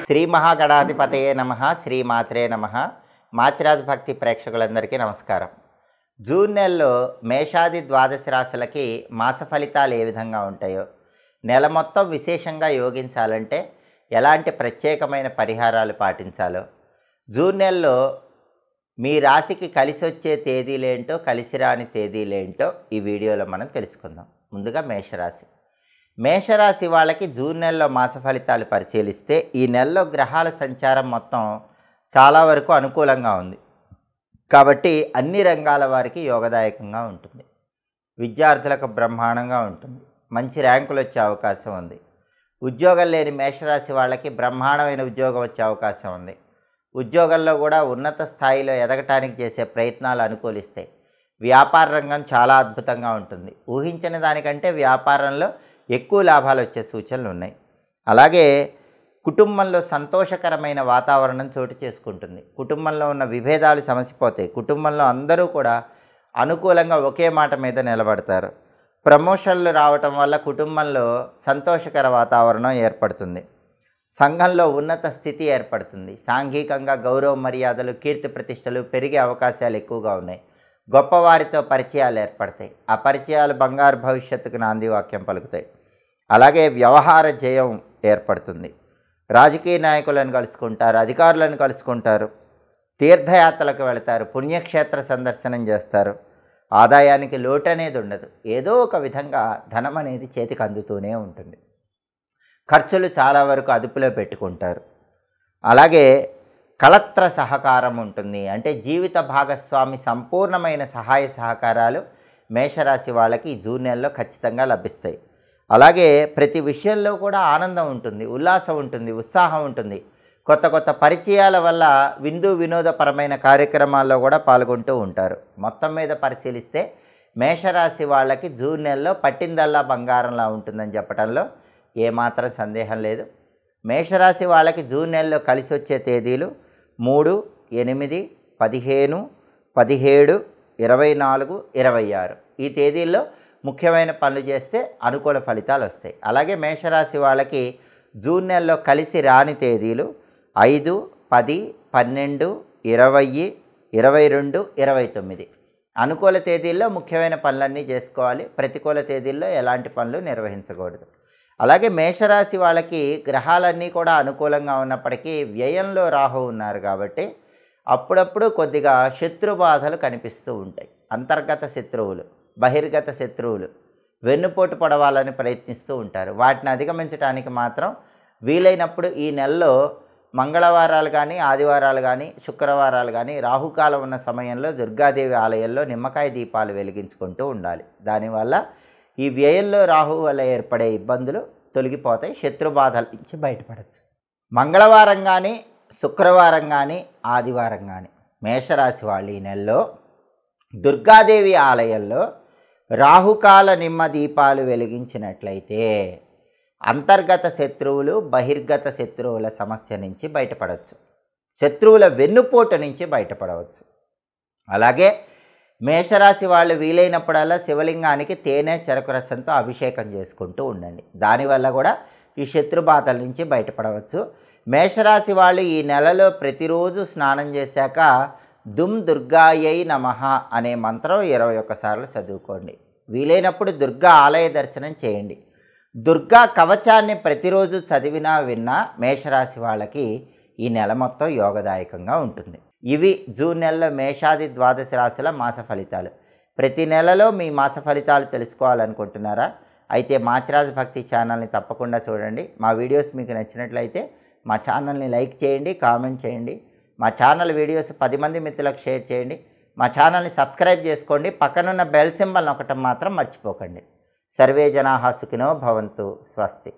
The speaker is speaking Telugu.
శ్రీ మహాగణాధిపతయే నమః శ్రీమాత్రే నమః మాచిరాజు భక్తి ప్రేక్షకులందరికీ నమస్కారం. జూన్ నెలలో మేషాది ద్వాదశ రాశులకి మాస ఫలితాలు ఏ విధంగా ఉంటాయో, నెల మొత్తం విశేషంగా యోగించాలంటే ఎలాంటి ప్రత్యేకమైన పరిహారాలు పాటించాలో, జూన్ నెలలో మీ రాశికి కలిసి వచ్చే తేదీలేంటో కలిసి రాని తేదీలేంటో ఈ వీడియోలో మనం తెలుసుకుందాం. ముందుగా మేషరాశి. మేషరాశి వాళ్ళకి జూన్ నెలలో మాస ఫలితాలు పరిశీలిస్తే ఈ నెలలో గ్రహాల సంచారం మొత్తం చాలా వరకు అనుకూలంగా ఉంది కాబట్టి అన్ని రంగాల వారికి యోగదాయకంగా ఉంటుంది. విద్యార్థులకు బ్రహ్మాండంగా ఉంటుంది. మంచి ర్యాంకులు వచ్చే అవకాశం ఉంది. ఉద్యోగం లేని మేషరాశి వాళ్ళకి బ్రహ్మాండమైన ఉద్యోగం వచ్చే అవకాశం ఉంది. ఉద్యోగంలో కూడా ఉన్నత స్థాయిలో ఎదగటానికి చేసే ప్రయత్నాలు అనుకూలిస్తాయి. వ్యాపార రంగం చాలా అద్భుతంగా ఉంటుంది. ఊహించిన దానికంటే వ్యాపారంలో ఎక్కువ లాభాలు వచ్చే సూచనలు ఉన్నాయి. అలాగే కుటుంబంలో సంతోషకరమైన వాతావరణం చోటు చేసుకుంటుంది. కుటుంబంలో ఉన్న విభేదాలు సమసిపోతాయి. కుటుంబంలో అందరూ కూడా అనుకూలంగా ఒకే మాట మీద నిలబడతారు. ప్రమోషన్లు రావటం వల్ల కుటుంబంలో సంతోషకర వాతావరణం ఏర్పడుతుంది. సంఘంలో ఉన్నత స్థితి ఏర్పడుతుంది. సాంఘికంగా గౌరవ మర్యాదలు, కీర్తి ప్రతిష్టలు పెరిగే అవకాశాలు ఎక్కువగా ఉన్నాయి. గొప్పవారితో పరిచయాలు ఏర్పడతాయి. ఆ పరిచయాలు బంగారు భవిష్యత్తుకు నాంది వాక్యం పలుకుతాయి. అలాగే వ్యవహార జయం ఏర్పడుతుంది. రాజకీయ నాయకులను కలుసుకుంటారు, అధికారులను కలుసుకుంటారు, తీర్థయాత్రలకు వెళతారు, పుణ్యక్షేత్ర సందర్శనం చేస్తారు. ఆదాయానికి లోటు అనేది ఉండదు. ఏదో ఒక విధంగా ధనం అనేది చేతికి అందుతూనే ఉంటుంది. ఖర్చులు చాలా వరకు అదుపులో పెట్టుకుంటారు. అలాగే కళత్ర సహకారం ఉంటుంది. అంటే జీవిత భాగస్వామి సంపూర్ణమైన సహాయ సహకారాలు మేషరాశి వాళ్ళకి ఈ జూన్ నెలలో ఖచ్చితంగా లభిస్తాయి. అలాగే ప్రతి విషయంలో కూడా ఆనందం ఉంటుంది, ఉల్లాసం ఉంటుంది, ఉత్సాహం ఉంటుంది. కొత్త కొత్త పరిచయాల వల్ల విందు వినోదపరమైన కార్యక్రమాల్లో కూడా పాల్గొంటూ ఉంటారు. మొత్తం మీద పరిశీలిస్తే మేషరాశి వాళ్ళకి జూన్ నెలలో పట్టిందల్లా బంగారంలా ఉంటుందని చెప్పడంలో ఏమాత్రం సందేహం లేదు. మేషరాశి వాళ్ళకి జూన్ నెలలో కలిసి వచ్చే తేదీలు 3, 8, 15, 17, 24, 26. ఈ తేదీల్లో ముఖ్యమైన పనులు చేస్తే అనుకూల ఫలితాలు వస్తాయి. అలాగే మేషరాశి వాళ్ళకి జూన్ నెలలో కలిసి రాని తేదీలు 5, 10, 12, 20, 22, 29. అనుకూల తేదీల్లో ముఖ్యమైన పనులన్నీ చేసుకోవాలి. ప్రతికూల తేదీల్లో ఎలాంటి పనులు నిర్వహించకూడదు. అలాగే మేషరాశి వాళ్ళకి గ్రహాలన్నీ కూడా అనుకూలంగా ఉన్నప్పటికీ వ్యయంలో రాహు ఉన్నారు కాబట్టి అప్పుడప్పుడు కొద్దిగా శత్రు బాధలు కనిపిస్తూ ఉంటాయి. అంతర్గత శత్రువులు, బహిర్గత శత్రువులు వెన్నుపోటు పడవాలని ప్రయత్నిస్తూ ఉంటారు. వాటిని అధిగమించడానికి మాత్రం వీలైనప్పుడు ఈ నెలలో మంగళవారాలు కానీ, ఆదివారాలు కానీ, శుక్రవారాలు కానీ, రాహుకాలం ఉన్న సమయంలో దుర్గాదేవి ఆలయంలో నిమ్మకాయ దీపాలు వెలిగించుకుంటూ ఉండాలి. దానివల్ల ఈ వ్యయంలో రాహు వల్ల ఏర్పడే ఇబ్బందులు తొలగిపోతాయి. శత్రు బాధల నుంచి బయటపడవచ్చు. మంగళవారం కానీ, శుక్రవారం కానీ, ఆదివారం కానీ మేషరాశి వాళ్ళు ఈ నెలలో దుర్గాదేవి ఆలయంలో రాహుకాల నిమ్మ దీపాలు వెలిగించినట్లయితే అంతర్గత శత్రువులు, బహిర్గత శత్రువుల సమస్య నుంచి బయటపడవచ్చు. శత్రువుల వెన్నుపోటు నుంచి బయటపడవచ్చు. అలాగే మేషరాశి వాళ్ళు వీలైనప్పుడల్లా శివలింగానికి తేనె, చెరకు రసంతో అభిషేకం చేసుకుంటూ ఉండండి. దానివల్ల కూడా ఈ శత్రు బాధల నుంచి బయటపడవచ్చు. మేషరాశి వాళ్ళు ఈ నెలలో ప్రతిరోజు స్నానం చేశాక దుమ్ దుర్గాయై నమః అనే మంత్రం 21 సార్లు చదువుకోండి. వీలైనప్పుడు దుర్గా ఆలయ దర్శనం చేయండి. దుర్గా కవచాన్ని ప్రతిరోజు చదివినా విన్నా మేషరాశి వాళ్ళకి ఈ నెల మొత్తం యోగదాయకంగా ఉంటుంది. ఇవి జూన్ నెలలో మేషాది ద్వాదశ రాశుల మాస ఫలితాలు. ప్రతి నెలలో మీ మాస ఫలితాలు తెలుసుకోవాలనుకుంటున్నారా? అయితే మాచిరాజు భక్తి ఛానల్ని తప్పకుండా చూడండి. మా వీడియోస్ మీకు నచ్చినట్లయితే మా ఛానల్ని లైక్ చేయండి, కామెంట్ చేయండి. మా ఛానల్ వీడియోస్ 10 మంది మిత్రులకు షేర్ చేయండి. మా ఛానల్ని సబ్స్క్రైబ్ చేసుకోండి. పక్కనున్న బెల్ సింబల్ నొక్కటం మాత్రం మర్చిపోకండి. సర్వే జనాః సుఖినో భవంతు. స్వస్తి.